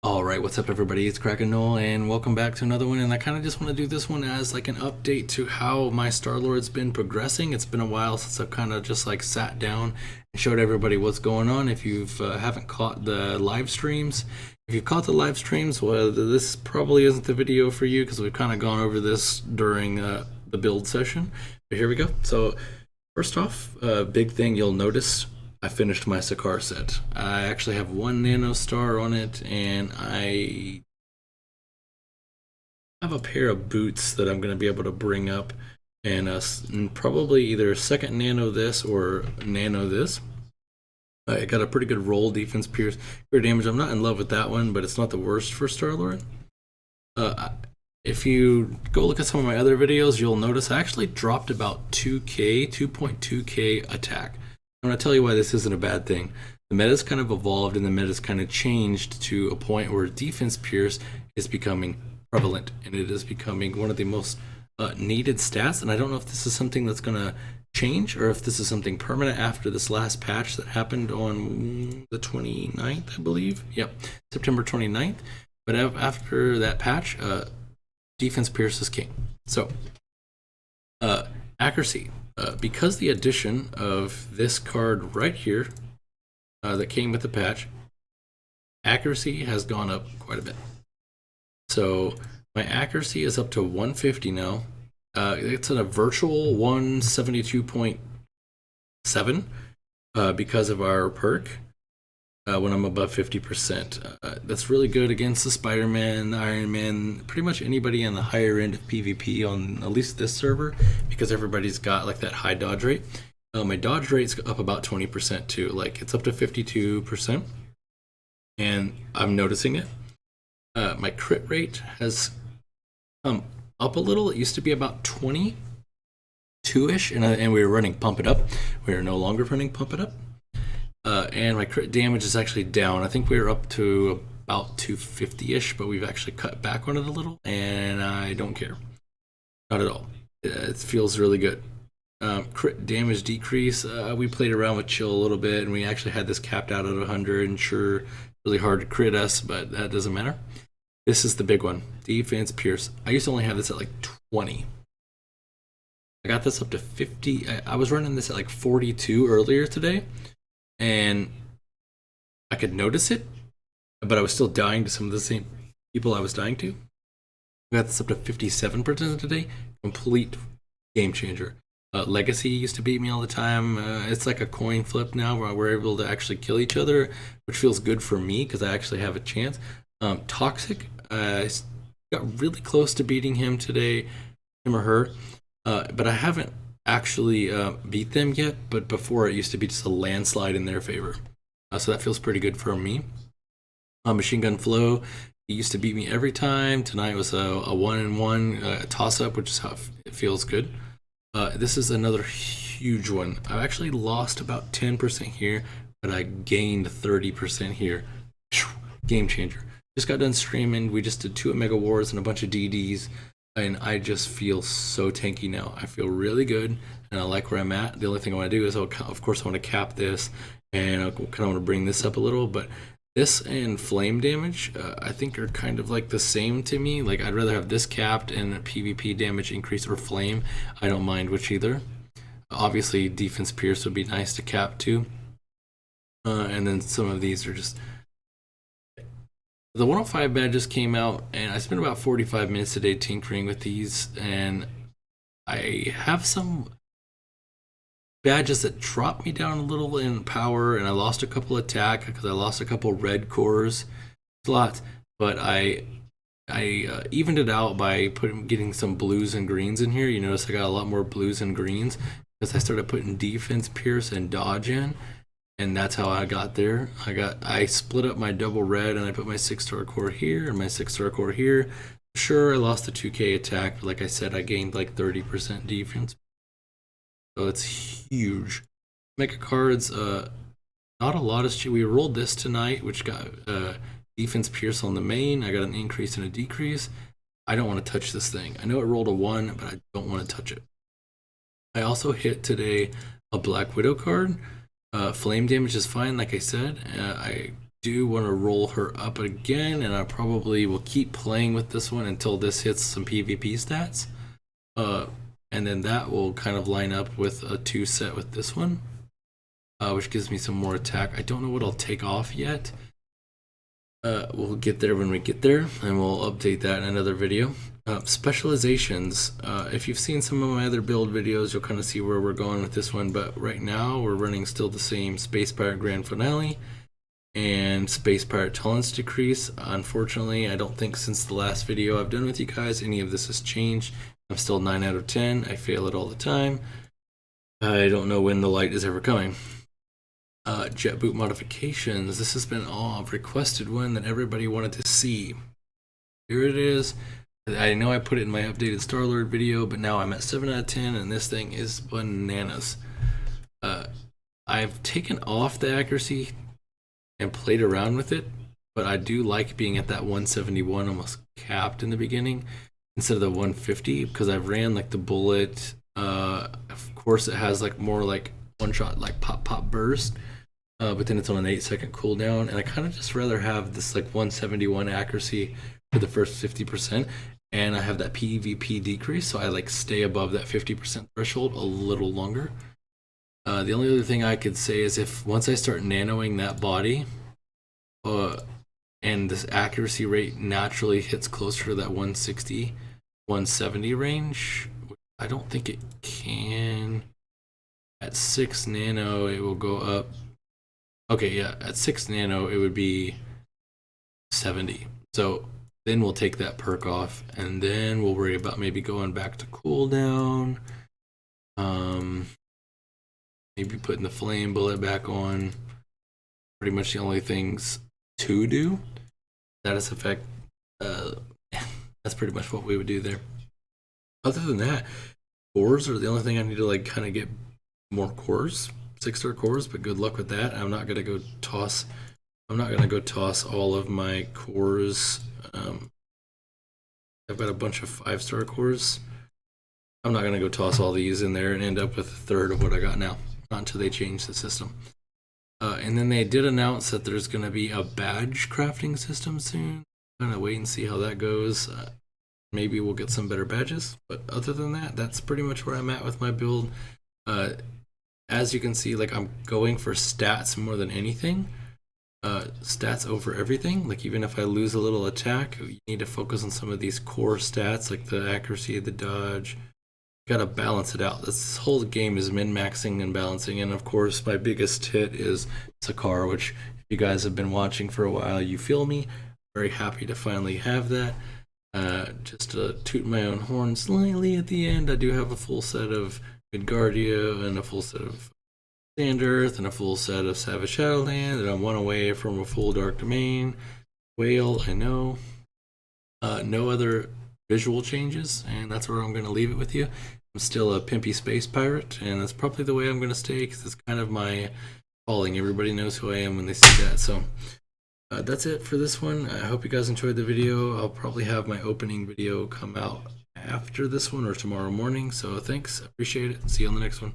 Alright, what's up everybody, it's Kraken Noel and welcome back to another one, and I kind of just want to do this one as like an update to how my Star-Lord's been progressing. It's been a while since I've kind of just like sat down and showed everybody what's going on. If you haven't caught the live streams, if you've caught the live streams, well, this probably isn't the video for you because we've kind of gone over this during the build session. But here we go. So first off, big thing you'll notice, I finished my Sakaar set. I actually have one Nano Star on it, and I have a pair of boots that I'm going to be able to bring up and probably either second Nano this or Nano this. I got a pretty good roll, defense, pierce, clear damage. I'm not in love with that one, but it's not the worst for Star-Lord. If you go look at some of my other videos, you'll notice I actually dropped about 2.2k attack. I'm going to tell you why this isn't a bad thing. The meta's kind of evolved and the meta's kind of changed to a point where defense pierce is becoming prevalent, and it is becoming one of the most needed stats. And I don't know if this is something that's going to change or if this is something permanent after this last patch that happened on the 29th, I believe. Yep, September 29th. But after that patch, defense pierce is king. So, accuracy. Because the addition of this card right here that came with the patch, accuracy has gone up quite a bit. So my accuracy is up to 150 now. It's at a virtual 172.7 because of our perk. When I'm above 50%. That's really good against the Spider-Man, the Iron Man, pretty much anybody on the higher end of PvP on at least this server, because everybody's got like that high dodge rate. My dodge rate's up about 20% too, like it's up to 52%, and I'm noticing it. My crit rate has come up a little. It used to be about 22-ish, and we were running Pump It Up. We are no longer running Pump It Up. And my crit damage is actually down. I think we were up to about 250-ish, but we've actually cut back on it a little, and I don't care. Not at all. It feels really good. Crit damage decrease, we played around with chill a little bit, and we actually had this capped out at 100, and sure, really hard to crit us, but that doesn't matter. This is the big one. Defense pierce. I used to only have this at like 20. I got this up to 50. I was running this at like 42 earlier today, and I could notice it, but I was still dying to some of the same people I was dying to. I got this up to 57% today. Complete game changer. Legacy used to beat me all the time. It's like a coin flip now where we're able to actually kill each other, which feels good for me because I actually have a chance. Toxic, I got really close to beating him today, him or her, but I haven't actually beat them yet, but before it used to be just a landslide in their favor. So that feels pretty good for me. Machine Gun Flow, he used to beat me every time. Tonight was a 1-1 toss-up, which is how it feels good. This is another huge one. I've actually lost about 10% here, but I gained 30% here. Game changer. Just got done streaming. We just did 2 Omega Wars and a bunch of DDs. And I just feel so tanky now. I feel really good, and I like where I'm at. The only thing I want to do is, of course, I want to cap this, and I kind of want to bring this up a little. But this and flame damage, I think are kind of like the same to me. Like I'd rather have this capped and PvP damage increase or flame. I don't mind which either. Obviously, defense pierce would be nice to cap too. And then some of these are just. The 105 badges came out, and I spent about 45 minutes today tinkering with these, and I have some badges that dropped me down a little in power, and I lost a couple attack because I lost a couple red cores. It's a lot, but I evened it out by getting some blues and greens in here. You notice I got a lot more blues and greens because I started putting defense, pierce, and dodge in. And that's how I got there. I split up my double red, and I put my 6-star core here and my 6-star core here. Sure, I lost the 2k attack, but like I said, I gained like 30% defense. So it's huge. Mecha cards, not a lot of shit. We rolled this tonight, which got defense pierce on the main. I got an increase and a decrease. I don't want to touch this thing. I know it rolled a 1, but I don't want to touch it. I also hit today a Black Widow card. Flame damage is fine, like I said. I do want to roll her up again, and I probably will keep playing with this one until this hits some PvP stats. And then that will kind of line up with a 2 set with this one, which gives me some more attack. I don't know what I'll take off yet. We'll get there when we get there, and we'll update that in another video. Specializations. If you've seen some of my other build videos, you'll kind of see where we're going with this one, but right now we're running still the same Space Pirate Grand Finale and Space Pirate Tolerance Decrease. Unfortunately, I don't think since the last video I've done with you guys, any of this has changed. I'm still 9 out of 10. I fail it all the time. I don't know when the light is ever coming. Jet boot modifications. This has been a requested one that everybody wanted to see. Here it is. I know I put it in my updated Star-Lord video, but now I'm at 7 out of 10, and this thing is bananas. I've taken off the accuracy and played around with it, but I do like being at that 171 almost capped in the beginning instead of the 150, because I've ran like the bullet. Of course it has like more like one shot like pop burst, but then it's on an 8-second cooldown, and I kind of just rather have this like 171 accuracy for the first 50%, and I have that PvP decrease, so I like stay above that 50% threshold a little longer. The only other thing I could say is if once I start nanoing that body, and this accuracy rate naturally hits closer to that 160, 170 range, I don't think it can. At 6 nano, it will go up. Okay, yeah, at 6 nano, it would be 70. So then we'll take that perk off, and then we'll worry about maybe going back to cooldown. Maybe putting the flame bullet back on. Pretty much the only things to do. Status effect. That's pretty much what we would do there. Other than that, cores are the only thing I need to like kind of get more cores, 6-star cores, but good luck with that. I'm not gonna go toss all of my cores. I've got a bunch of 5-star cores. I'm not gonna go toss all these in there and end up with a third of what I got now. Not until they change the system. And then they did announce that there's gonna be a badge crafting system soon. Kind of wait and see how that goes. Maybe we'll get some better badges, but other than that, that's pretty much where I'm at with my build. As you can see, like I'm going for stats more than anything. Stats over everything. Like even if I lose a little attack, you need to focus on some of these core stats, like the accuracy, the dodge. You gotta balance it out. This whole game is min-maxing and balancing, and of course my biggest hit is Sakaar, which if you guys have been watching for a while, you feel me. Very happy to finally have that. Just to toot my own horn slightly at the end, I do have a full set of Midgardia and a full set of Sand Earth and a full set of Savage Shadowland, and I'm one away from a full Dark Domain. Whale, I know. No other visual changes, and that's where I'm going to leave it with you. I'm still a pimpy space pirate, and that's probably the way I'm going to stay, because it's kind of my calling. Everybody knows who I am when they see that, so that's it for this one. I hope you guys enjoyed the video. I'll probably have my opening video come out after this one or tomorrow morning, so thanks, appreciate it. See you on the next one.